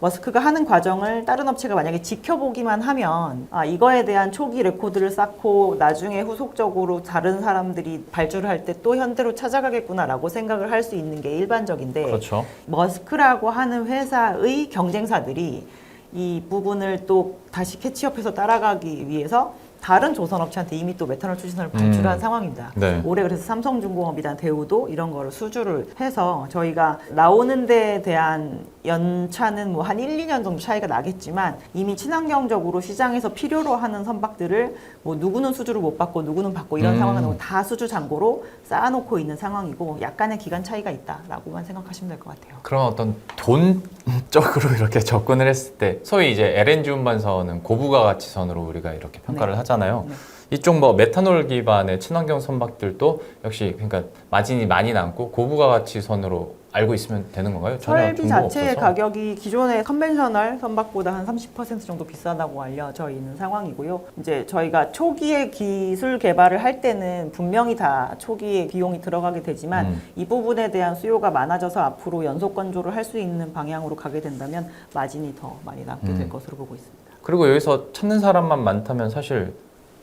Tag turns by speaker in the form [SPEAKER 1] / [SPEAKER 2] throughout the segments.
[SPEAKER 1] 머스크가 하는 과정을 다른 업체가 만약에 지켜보기만 하면 이거에 대한 초기 레코드를 쌓고 나중에 후속적으로 다른 사람들이 발주를 할 때 또 현대로 찾아가겠구나라고 생각을 할 수 있는 게 일반적인데
[SPEAKER 2] 그렇죠.
[SPEAKER 1] 머스크라고 하는 회사의 경쟁사들이 이 부분을 또 다시 캐치업해서 따라가기 위해서 다른 조선업체한테 이미 또 메탄올 추진선을 발주한 상황입니다.
[SPEAKER 2] 네.
[SPEAKER 1] 올해 그래서 삼성중공업이나 대우도 이런 거를 수주를 해서 저희가 나오는 데에 대한 연차는 뭐 한 1, 2년 정도 차이가 나겠지만 이미 친환경적으로 시장에서 필요로 하는 선박들을 뭐 누구는 수주를 못 받고 누구는 받고 이런 상황은 다 수주 잔고로 쌓아놓고 있는 상황이고 약간의 기간 차이가 있다라고만 생각하시면 될 것 같아요.
[SPEAKER 2] 그런 어떤 돈적으로 이렇게 접근을 했을 때 소위 이제 LNG 운반선은 고부가가치선으로 우리가 이렇게 평가를 하잖아요.
[SPEAKER 1] 네.
[SPEAKER 2] 이쪽 뭐 메탄올 기반의 친환경 선박들도 역시 그러니까 마진이 많이 남고 고부가가치선으로 알고 있으면 되는 건가요? 전혀
[SPEAKER 1] 설비
[SPEAKER 2] 정보가
[SPEAKER 1] 자체의
[SPEAKER 2] 없어서.
[SPEAKER 1] 가격이 기존의 컨벤셔널 선박보다 한 30% 정도 비싸다고 알려져 있는 상황이고요. 이제 저희가 초기에 기술 개발을 할 때는 분명히 다 초기에 비용이 들어가게 되지만 이 부분에 대한 수요가 많아져서 앞으로 연속 건조를 할 수 있는 방향으로 가게 된다면 마진이 더 많이 남게 될 것으로 보고 있습니다.
[SPEAKER 2] 그리고 여기서 찾는 사람만 많다면 사실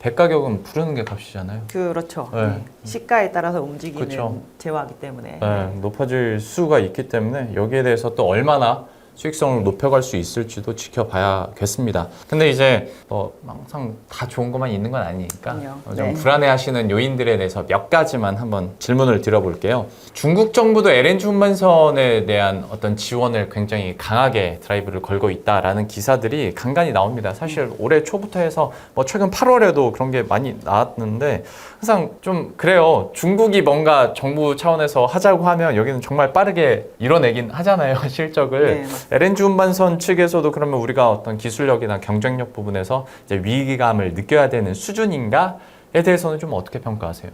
[SPEAKER 2] 배 가격은 부르는 게 값이잖아요.
[SPEAKER 1] 그렇죠.
[SPEAKER 2] 네.
[SPEAKER 1] 네. 시가에 따라서 움직이는
[SPEAKER 2] 그렇죠.
[SPEAKER 1] 재화이기 때문에.
[SPEAKER 2] 네, 높아질 수가 있기 때문에 여기에 대해서 또 얼마나 수익성을 높여갈 수 있을지도 지켜봐야겠습니다. 근데 이제 뭐 항상 다 좋은 것만 있는 건 아니니까
[SPEAKER 1] 그럼요.
[SPEAKER 2] 좀
[SPEAKER 1] 네.
[SPEAKER 2] 불안해하시는 요인들에 대해서 몇 가지만 한번 질문을 드려볼게요. 중국 정부도 LNG 운반선에 대한 어떤 지원을 굉장히 강하게 드라이브를 걸고 있다라는 기사들이 간간히 나옵니다. 사실 올해 초부터 해서 뭐 최근 8월에도 그런 게 많이 나왔는데 항상 좀 그래요. 중국이 뭔가 정부 차원에서 하자고 하면 여기는 정말 빠르게 이뤄내긴 하잖아요. 실적을.
[SPEAKER 1] 네,
[SPEAKER 2] LNG 운반선 측에서도 그러면 우리가 어떤 기술력이나 경쟁력 부분에서 이제 위기감을 느껴야 되는 수준인가에 대해서는 좀 어떻게 평가하세요?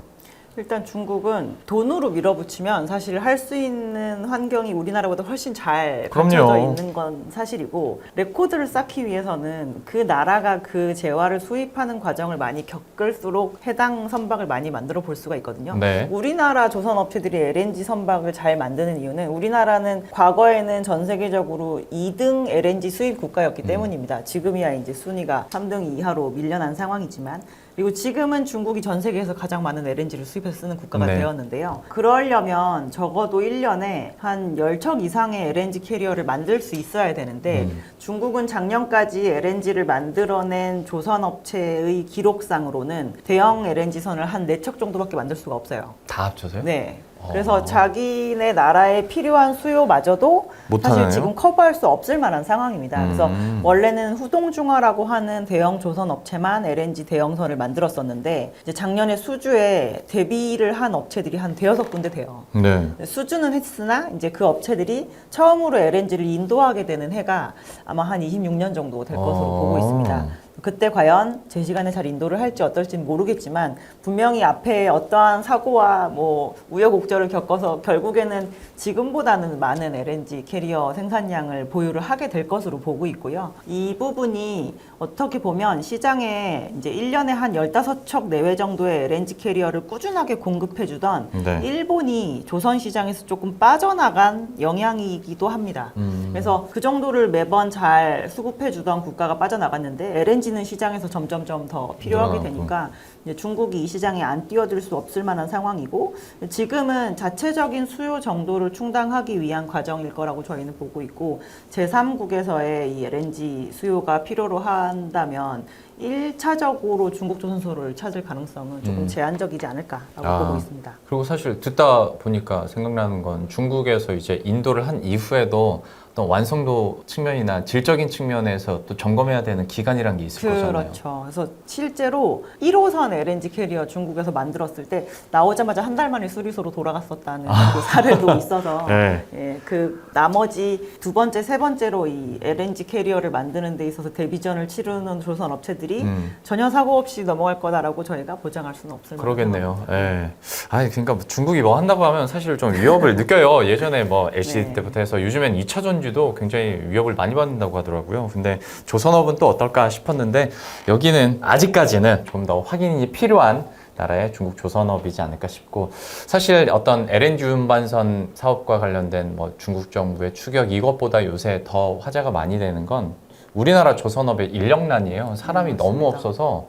[SPEAKER 1] 일단 중국은 돈으로 밀어붙이면 사실 할 수 있는 환경이 우리나라보다 훨씬 잘
[SPEAKER 2] 그럼요.
[SPEAKER 1] 갖춰져 있는 건 사실이고 레코드를 쌓기 위해서는 그 나라가 그 재화를 수입하는 과정을 많이 겪을수록 해당 선박을 많이 만들어 볼 수가 있거든요.
[SPEAKER 2] 네.
[SPEAKER 1] 우리나라 조선 업체들이 LNG 선박을 잘 만드는 이유는 우리나라는 과거에는 전 세계적으로 2등 LNG 수입 국가였기 때문입니다. 지금이야 이제 순위가 3등 이하로 밀려난 상황이지만 그리고 지금은 중국이 전 세계에서 가장 많은 LNG를 수입해서 쓰는 국가가
[SPEAKER 2] 네.
[SPEAKER 1] 되었는데요. 그러려면 적어도 1년에 한 10척 이상의 LNG 캐리어를 만들 수 있어야 되는데 중국은 작년까지 LNG를 만들어낸 조선업체의 기록상으로는 대형 LNG선을 한 4척 정도밖에 만들 수가 없어요.
[SPEAKER 2] 다 합쳐서요?
[SPEAKER 1] 네. 그래서 자기네 나라에 필요한 수요마저도
[SPEAKER 2] 못하나요?
[SPEAKER 1] 사실 지금 커버할 수 없을 만한 상황입니다. 그래서 원래는 후동중화라고 하는 대형 조선 업체만 LNG 대형선을 만들었었는데 이제 작년에 수주에 데뷔를 한 업체들이 한 대여섯 군데 돼요.
[SPEAKER 2] 네.
[SPEAKER 1] 수주는 했으나 이제 그 업체들이 처음으로 LNG를 인도하게 되는 해가 아마 한 26년 정도 될 것으로 보고 있습니다. 그때 과연 제 시간에 잘 인도를 할지 어떨지는 모르겠지만 분명히 앞에 어떠한 사고와 뭐 우여곡절을 겪어서 결국에는 지금보다는 많은 LNG 캐리어 생산량을 보유를 하게 될 것으로 보고 있고요. 이 부분이 어떻게 보면 시장에 이제 1년에 한 15척 내외 정도의 LNG 캐리어를 꾸준하게 공급해 주던
[SPEAKER 2] 네.
[SPEAKER 1] 일본이 조선 시장에서 조금 빠져나간 영향이기도 합니다. 그래서 그 정도를 매번 잘 수급해 주던 국가가 빠져나갔는데 LNG는 시장에서 점점점 더 필요하게 되니까 이제 중국이 이 시장에 안 뛰어들 수 없을 만한 상황이고 지금은 자체적인 수요 정도를 충당하기 위한 과정일 거라고 저희는 보고 있고 제3국에서의 이 LNG 수요가 필요로 한다면 1차적으로 중국 조선소를 찾을 가능성은 조금 제한적이지 않을까라고 보고 있습니다.
[SPEAKER 2] 그리고 사실 듣다 보니까 생각나는 건 중국에서 이제 인도를 한 이후에도 어떤 완성도 측면이나 질적인 측면에서 또 점검해야 되는 기간이란 게 있을 거잖아요.
[SPEAKER 1] 그렇죠. 그래서 실제로 1호선 LNG 캐리어 중국에서 만들었을 때 나오자마자 한 달 만에 수리소로 돌아갔었다는 그 사례도 있어서
[SPEAKER 2] 네.
[SPEAKER 1] 예, 그 나머지 두 번째, 세 번째로 이 LNG 캐리어를 만드는 데 있어서 데뷔전을 치르는 조선 업체들이 전혀 사고 없이 넘어갈 거다라고 저희가 보장할 수는 없을 만한
[SPEAKER 2] 그러겠네요. 예. 아니 그러니까 중국이 뭐 한다고 하면 사실 좀 위협을 느껴요. 예전에 뭐 LCD
[SPEAKER 1] 네.
[SPEAKER 2] 때부터 해서 요즘엔 2차 전지도 굉장히 위협을 많이 받는다고 하더라고요. 근데 조선업은 또 어떨까 싶었는데 여기는 아직까지는 좀 더 확인이 필요한 나라의 중국 조선업이지 않을까 싶고, 사실 어떤 LNG 운반선 사업과 관련된 뭐 중국 정부의 추격 이것보다 요새 더 화제가 많이 되는 건 우리나라 조선업의 인력난이에요. 사람이 너무 없어서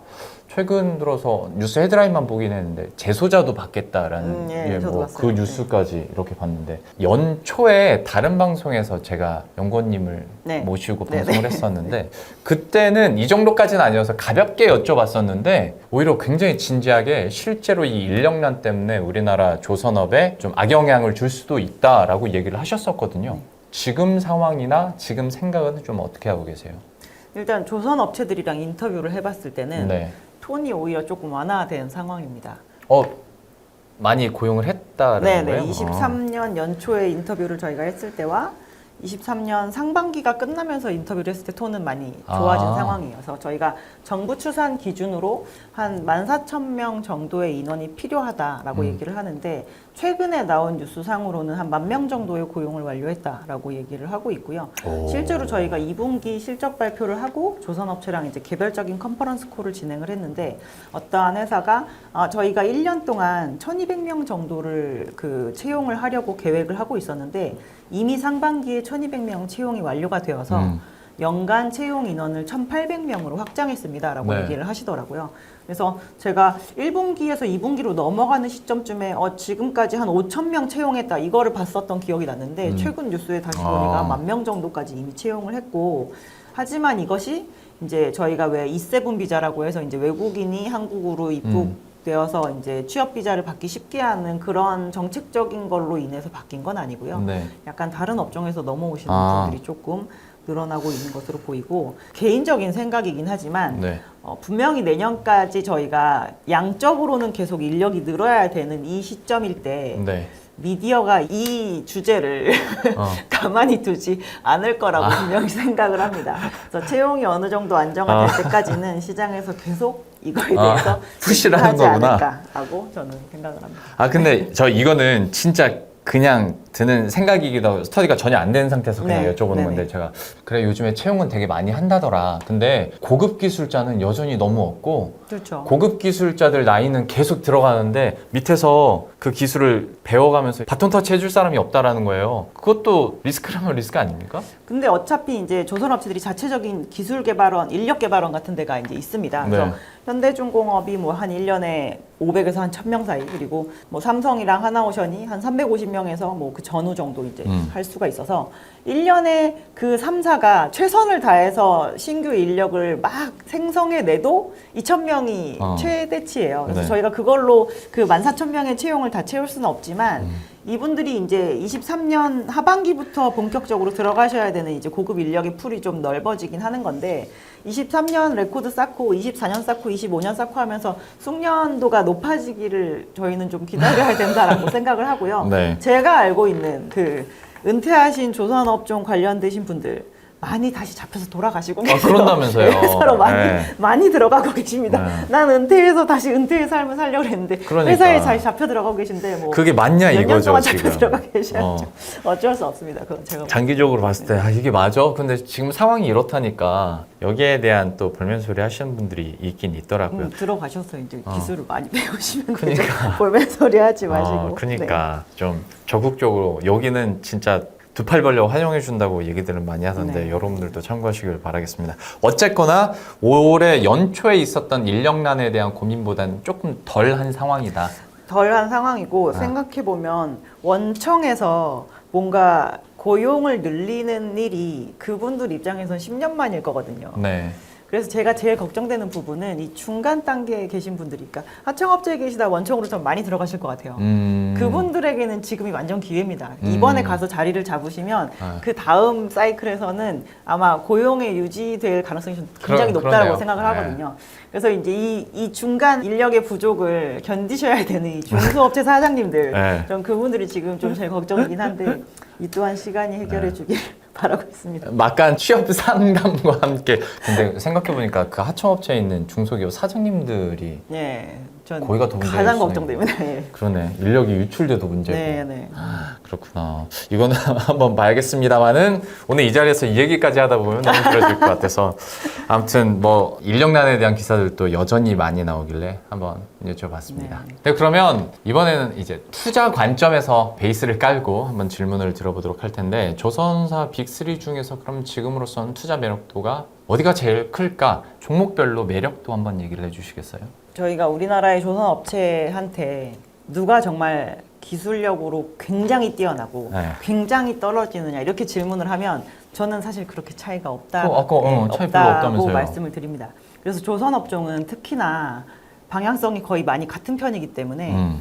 [SPEAKER 2] 최근 들어서 뉴스 헤드라인만 보긴 했는데 재소자도 받겠다라는
[SPEAKER 1] 예, 저도
[SPEAKER 2] 그
[SPEAKER 1] 봤어요.
[SPEAKER 2] 뉴스까지 이렇게 봤는데, 연초에 다른 방송에서 제가 연구원님을
[SPEAKER 1] 네.
[SPEAKER 2] 모시고 방송을 했었는데 그때는 이 정도까지는 아니어서 가볍게 여쭤봤었는데 오히려 굉장히 진지하게 실제로 이 인력난 때문에 우리나라 조선업에 좀 악영향을 줄 수도 있다라고 얘기를 하셨었거든요. 지금 상황이나 지금 생각은 좀 어떻게 하고 계세요?
[SPEAKER 1] 일단 조선 업체들이랑 인터뷰를 해봤을 때는
[SPEAKER 2] 네.
[SPEAKER 1] 톤이 오히려 조금 완화된 상황입니다.
[SPEAKER 2] 많이 고용을 했다라는
[SPEAKER 1] 네네.
[SPEAKER 2] 거예요?
[SPEAKER 1] 23년 연초에 인터뷰를 저희가 했을 때와 23년 상반기가 끝나면서 인터뷰를 했을 때 톤은 많이 좋아진 상황이어서 저희가 정부 추산 기준으로 한 14,000명 정도의 인원이 필요하다라고 얘기를 하는데, 최근에 나온 뉴스상으로는 한 10,000명 정도의 고용을 완료했다라고 얘기를 하고 있고요. 실제로 저희가 2분기 실적 발표를 하고 조선업체랑 이제 개별적인 컨퍼런스 콜을 진행을 했는데, 어떠한 회사가 저희가 1년 동안 1,200명 정도를 채용을 하려고 계획을 하고 있었는데 이미 상반기에 1,200명 채용이 완료가 되어서 연간 채용 인원을 1,800명으로 확장했습니다라고
[SPEAKER 2] 네.
[SPEAKER 1] 얘기를 하시더라고요. 그래서 제가 1분기에서 2분기로 넘어가는 시점쯤에 지금까지 한 5,000명 채용했다 이거를 봤었던 기억이 났는데 최근 뉴스에 다시 보니까 10,000명 정도까지 이미 채용을 했고, 하지만 이것이 이제 저희가 왜 E7 비자라고 해서 이제 외국인이 한국으로 입국되어서 이제 취업 비자를 받기 쉽게 하는 그런 정책적인 걸로 인해서 바뀐 건 아니고요.
[SPEAKER 2] 네.
[SPEAKER 1] 약간 다른 업종에서 넘어오시는 분들이 조금 늘어나고 있는 것으로 보이고, 개인적인 생각이긴 하지만
[SPEAKER 2] 네.
[SPEAKER 1] 분명히 내년까지 저희가 양적으로는 계속 인력이 늘어야 되는 이 시점일 때
[SPEAKER 2] 네.
[SPEAKER 1] 미디어가 이 주제를 가만히 두지 않을 거라고 분명히 생각을 합니다. 그래서 채용이 어느 정도 안정화될 때까지는 시장에서 계속 이거에 대해서
[SPEAKER 2] 푸시를 하는
[SPEAKER 1] 하지
[SPEAKER 2] 거구나.
[SPEAKER 1] 않을까라고 저는 생각을 합니다.
[SPEAKER 2] 근데 저 이거는 진짜 그냥 드는 생각이기도 하고 스터디가 전혀 안 된 상태에서 그냥
[SPEAKER 1] 네,
[SPEAKER 2] 여쭤보는
[SPEAKER 1] 네네.
[SPEAKER 2] 건데, 제가 그래 요즘에 채용은 되게 많이 한다더라. 근데 고급 기술자는 여전히 너무 없고,
[SPEAKER 1] 그렇죠.
[SPEAKER 2] 고급 기술자들 나이는 계속 들어가는데 밑에서 그 기술을 배워가면서 바톤 터치 해줄 사람이 없다라는 거예요. 그것도 리스크라면 리스크 아닙니까?
[SPEAKER 1] 근데 어차피 이제 조선업체들이 자체적인 기술 개발원, 인력 개발원 같은 데가 이제 있습니다. 그래서
[SPEAKER 2] 네.
[SPEAKER 1] 현대중공업이 뭐 한 1년에 500에서 한 1,000명 사이, 그리고 뭐 삼성이랑 하나오션이 한 350명에서 뭐 그 전후 정도 이제 할 수가 있어서 1년에 그 3사가 최선을 다해서 신규 인력을 막 생성해내도 2,000명이 최대치예요. 그래서
[SPEAKER 2] 네.
[SPEAKER 1] 저희가 그걸로 그 14,000명의 채용을 다 채울 수는 없지만 이분들이 이제 23년 하반기부터 본격적으로 들어가셔야 되는 이제 고급 인력의 풀이 좀 넓어지긴 하는 건데, 23년 레코드 쌓고 24년 쌓고 25년 쌓고 하면서 숙련도가 높아지기를 저희는 좀 기다려야 된다라고 생각을 하고요.
[SPEAKER 2] 네.
[SPEAKER 1] 제가 알고 있는 은퇴하신 조선업종 관련되신 분들 많이 다시 잡혀서 돌아가시고 계세요.
[SPEAKER 2] 그런다면서요.
[SPEAKER 1] 회사로
[SPEAKER 2] 네.
[SPEAKER 1] 많이 들어가고 계십니다.
[SPEAKER 2] 네.
[SPEAKER 1] 난 은퇴해서 다시 은퇴의 삶을 살려고 했는데
[SPEAKER 2] 그러니까.
[SPEAKER 1] 회사에 잘 잡혀 들어가고 계신데 뭐
[SPEAKER 2] 그게 맞냐
[SPEAKER 1] 몇 년
[SPEAKER 2] 이거죠
[SPEAKER 1] 동안
[SPEAKER 2] 지금.
[SPEAKER 1] 잡혀 들어가 계셔야죠. 어쩔 수 없습니다. 그건 제가
[SPEAKER 2] 장기적으로 봤을 때 이게 맞아? 근데 지금 상황이 이렇다니까 여기에 대한 또 볼멘소리 하시는 분들이 있긴 있더라고요.
[SPEAKER 1] 들어가셔서 이제 기술을 많이 배우시면
[SPEAKER 2] 그러니까.
[SPEAKER 1] 되죠. 볼멘 소리 하지 마시고.
[SPEAKER 2] 그러니까 좀 적극적으로 여기는 진짜 두 팔 벌려 환영해 준다고 얘기들을 많이 하던데
[SPEAKER 1] 네.
[SPEAKER 2] 여러분들도 참고하시길 바라겠습니다. 어쨌거나 올해 연초에 있었던 인력난에 대한 고민보다는 조금 덜한 상황이다.
[SPEAKER 1] 덜한 상황이고, 생각해보면 원청에서 뭔가 고용을 늘리는 일이 그분들 입장에선 10년 만일 거거든요.
[SPEAKER 2] 네.
[SPEAKER 1] 그래서 제가 제일 걱정되는 부분은 이 중간 단계에 계신 분들이, 그러니까 하청업체에 계시다 원청으로 좀 많이 들어가실 것 같아요. 그분들에게는 지금이 완전 기회입니다. 이번에 가서 자리를 잡으시면 그 다음 사이클에서는 아마 고용에 유지될 가능성이 좀 굉장히 높다고
[SPEAKER 2] 그러네요.
[SPEAKER 1] 생각을 하거든요. 그래서 이제 이 중간 인력의 부족을 견디셔야 되는 이 중소업체 사장님들,
[SPEAKER 2] 네.
[SPEAKER 1] 좀 그분들이 지금 좀 제일 걱정이긴 한데 이 또한 시간이 해결해 주길 바라고 있습니다.
[SPEAKER 2] 막간 취업 상담과 함께. 근데 생각해보니까 그 하청업체에 있는 중소기업 사장님들이
[SPEAKER 1] 예, 전
[SPEAKER 2] 거기가 더 문제일
[SPEAKER 1] 가장
[SPEAKER 2] 수는
[SPEAKER 1] 걱정됩니다. 예.
[SPEAKER 2] 그러네. 인력이 유출돼도 문제고.
[SPEAKER 1] 네, 네.
[SPEAKER 2] 그렇구나. 이거는 한번 봐야겠습니다만은 오늘 이 자리에서 이 얘기까지 하다 보면 너무 길어질 것 같아서 아무튼 뭐 인력난에 대한 기사들도 여전히 많이 나오길래 한번 여쭤봤습니다. 네, 그러면 이번에는 이제 투자 관점에서 베이스를 깔고 한번 질문을 들어보도록 할 텐데 조선사 빅3 중에서 그럼 지금으로서는 투자 매력도가 어디가 제일 클까? 종목별로 매력도 한번 얘기를 해주시겠어요?
[SPEAKER 1] 저희가 우리나라의 조선 업체한테 누가 정말 기술력으로 굉장히 뛰어나고
[SPEAKER 2] 네.
[SPEAKER 1] 굉장히 떨어지느냐 이렇게 질문을 하면 저는 사실 그렇게 차이가 없다,
[SPEAKER 2] 차이 별로
[SPEAKER 1] 없다고
[SPEAKER 2] 없다면서요.
[SPEAKER 1] 말씀을 드립니다. 그래서 조선 업종은 특히나 방향성이 거의 많이 같은 편이기 때문에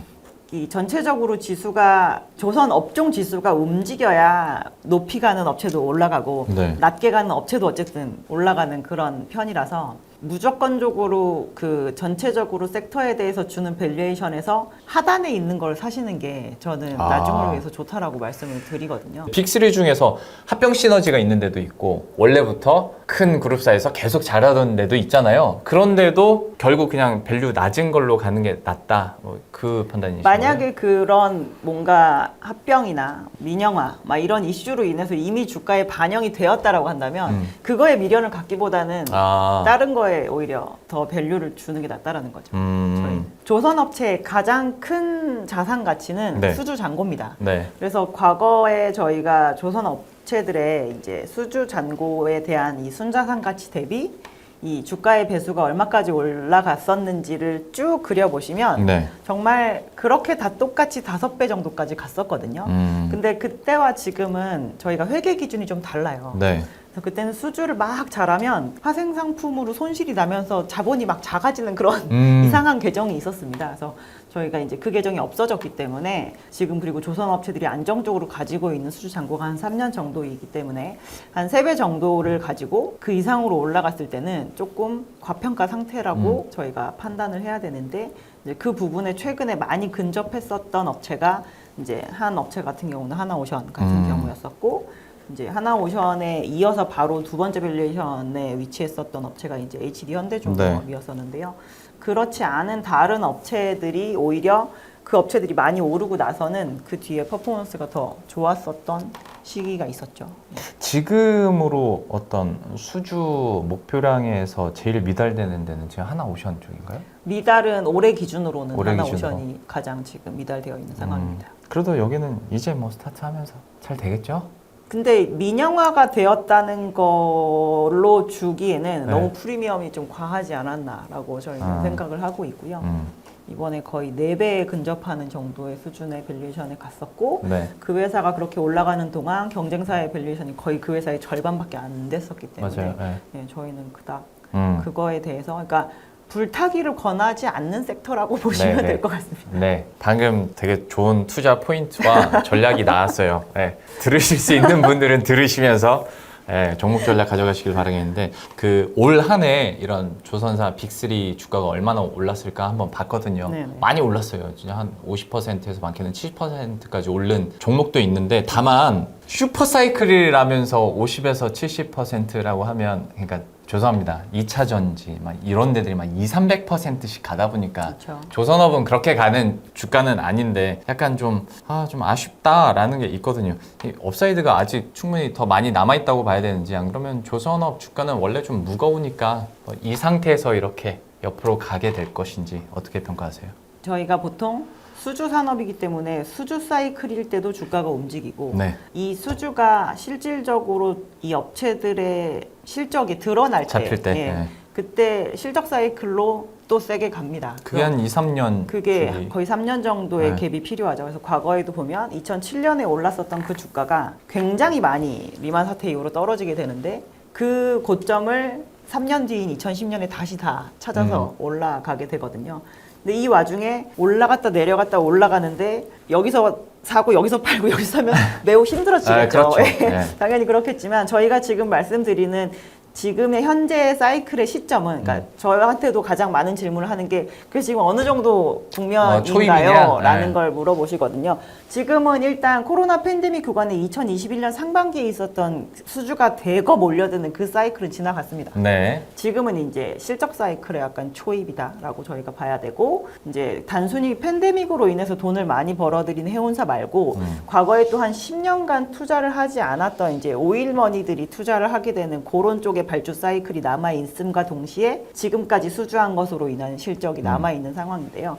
[SPEAKER 1] 이 전체적으로 지수가 조선 업종 지수가 움직여야 높이 가는 업체도 올라가고
[SPEAKER 2] 네.
[SPEAKER 1] 낮게 가는 업체도 어쨌든 올라가는 그런 편이라서 무조건적으로 그 전체적으로 섹터에 대해서 주는 밸류에이션에서 하단에 있는 걸 사시는 게 저는 나중을 위해서 좋다라고 말씀을 드리거든요.
[SPEAKER 2] 빅3 중에서 합병 시너지가 있는 데도 있고 원래부터 큰 그룹사에서 계속 잘하던 데도 있잖아요. 그런데도 결국 그냥 밸류 낮은 걸로 가는 게 낫다. 뭐 그 판단이시죠?
[SPEAKER 1] 만약에 그런 뭔가 합병이나 민영화 막 이런 이슈로 인해서 이미 주가에 반영이 되었다라고 한다면 그거에 미련을 갖기보다는 다른 거에 오히려 더 밸류를 주는 게 낫다라는 거죠. 저희 조선업체의 가장 큰 자산 가치는
[SPEAKER 2] 네.
[SPEAKER 1] 수주 잔고입니다.
[SPEAKER 2] 네.
[SPEAKER 1] 그래서 과거에 저희가 조선업체들의 이제 수주 잔고에 대한 이 순자산 가치 대비 이 주가의 배수가 얼마까지 올라갔었는지를 쭉 그려보시면
[SPEAKER 2] 네.
[SPEAKER 1] 정말 그렇게 다 똑같이 5배 정도까지 갔었거든요. 근데 그때와 지금은 저희가 회계 기준이 좀 달라요.
[SPEAKER 2] 네.
[SPEAKER 1] 그래서 그때는 수주를 막 잘하면 화생 상품으로 손실이 나면서 자본이 막 작아지는 그런 이상한 계정이 있었습니다. 그래서 저희가 이제 그 계정이 없어졌기 때문에 지금 그리고 조선업체들이 안정적으로 가지고 있는 수주 잔고가 한 3년 정도이기 때문에 한 3배 정도를 가지고 그 이상으로 올라갔을 때는 조금 과평가 상태라고 저희가 판단을 해야 되는데 이제 그 부분에 최근에 많이 근접했었던 업체가 이제 한 업체 같은 경우는 하나오션 같은 경우였었고 이제 하나오션에 이어서 바로 두 번째 밸류에이션에 위치했었던 업체가 이제 HD 현대중공업이었었는데요. 그렇지 않은 다른 업체들이 오히려 그 업체들이 많이 오르고 나서는 그 뒤에 퍼포먼스가 더 좋았었던 시기가 있었죠.
[SPEAKER 2] 지금으로 어떤 수주 목표량에서 제일 미달되는 데는 지금 하나오션 쪽인가요?
[SPEAKER 1] 미달은 올해 기준으로는
[SPEAKER 2] 올해
[SPEAKER 1] 하나오션이 가장 지금 미달되어 있는 상황입니다.
[SPEAKER 2] 그래도 여기는 이제 뭐 스타트하면서 잘 되겠죠?
[SPEAKER 1] 근데 민영화가 되었다는 걸로 주기에는
[SPEAKER 2] 네.
[SPEAKER 1] 너무 프리미엄이 좀 과하지 않았나라고 저희는 생각을 하고 있고요. 이번에 거의 4배에 근접하는 정도의 수준의 밸류에이션에 갔었고
[SPEAKER 2] 네.
[SPEAKER 1] 그 회사가 그렇게 올라가는 동안 경쟁사의 밸류에이션이 거의 그 회사의 절반밖에 안 됐었기 때문에
[SPEAKER 2] 맞아요. 네.
[SPEAKER 1] 네, 저희는 그닥
[SPEAKER 2] 음.
[SPEAKER 1] 그거에 대해서 그러니까 불타기를 권하지 않는 섹터라고 보시면
[SPEAKER 2] 네, 네.
[SPEAKER 1] 될 것 같습니다.
[SPEAKER 2] 네, 방금 되게 좋은 투자 포인트와 전략이 나왔어요. 네, 들으실 수 있는 분들은 들으시면서 네, 종목 전략 가져가시길 바라겠는데 그 올 한 해 이런 조선사 빅3 주가가 얼마나 올랐을까 한번 봤거든요.
[SPEAKER 1] 네네.
[SPEAKER 2] 많이 올랐어요. 진짜 한 50%에서 많게는 70%까지 오른 종목도 있는데 다만 슈퍼사이클이라면서 50에서 70%라고 하면 그러니까 죄송합니다. 2차 전지 막 이런 데들이 막 200~300%씩 가다 보니까
[SPEAKER 1] 그렇죠.
[SPEAKER 2] 조선업은 그렇게 가는 주가는 아닌데 약간 좀 아쉽다라는 게 있거든요. 이 업사이드가 아직 충분히 더 많이 남아있다고 봐야 되는지 안 그러면 조선업 주가는 원래 좀 무거우니까 이 상태에서 이렇게 옆으로 가게 될 것인지 어떻게 평가하세요?
[SPEAKER 1] 저희가 보통 수주 산업이기 때문에 수주 사이클일 때도 주가가 움직이고
[SPEAKER 2] 네.
[SPEAKER 1] 이 수주가 실질적으로 이 업체들의 실적이 드러날 때,
[SPEAKER 2] 잡힐 때,
[SPEAKER 1] 예,
[SPEAKER 2] 네.
[SPEAKER 1] 그때 실적 사이클로 또 세게 갑니다.
[SPEAKER 2] 그게 한 2~3년
[SPEAKER 1] 그게
[SPEAKER 2] 주기.
[SPEAKER 1] 거의 3년 정도의
[SPEAKER 2] 네.
[SPEAKER 1] 갭이 필요하죠. 그래서 과거에도 보면 2007년에 올랐었던 그 주가가 굉장히 많이 리만 사태 이후로 떨어지게 되는데 그 고점을 3년 뒤인 2010년에 다시 다 찾아서 올라가게 되거든요. 근데 이 와중에 올라갔다 내려갔다 올라가는데 여기서 사고 여기서 팔고 여기서 사면 매우 힘들어지겠죠.
[SPEAKER 2] 그렇죠.
[SPEAKER 1] 예,
[SPEAKER 2] 네.
[SPEAKER 1] 당연히 그렇겠지만 저희가 지금 말씀드리는 지금의 현재 사이클의 시점은 그러니까 저한테도 가장 많은 질문을 하는 게 그래서 지금 어느 정도 국면인가요?
[SPEAKER 2] 초입이냐?
[SPEAKER 1] 라는
[SPEAKER 2] 네.
[SPEAKER 1] 걸 물어보시거든요. 지금은 일단 코로나 팬데믹 구간에 2021년 상반기에 있었던 수주가 대거 몰려드는 그 사이클은 지나갔습니다.
[SPEAKER 2] 네.
[SPEAKER 1] 지금은 이제 실적 사이클의 약간 초입이다라고 저희가 봐야 되고 이제 단순히 팬데믹으로 인해서 돈을 많이 벌어들인 해운사 말고 과거에 또 한 10년간 투자를 하지 않았던 이제 오일머니들이 투자를 하게 되는 그런 쪽의 발주 사이클이 남아 있음과 동시에 지금까지 수주한 것으로 인한 실적이 남아 있는 상황인데요.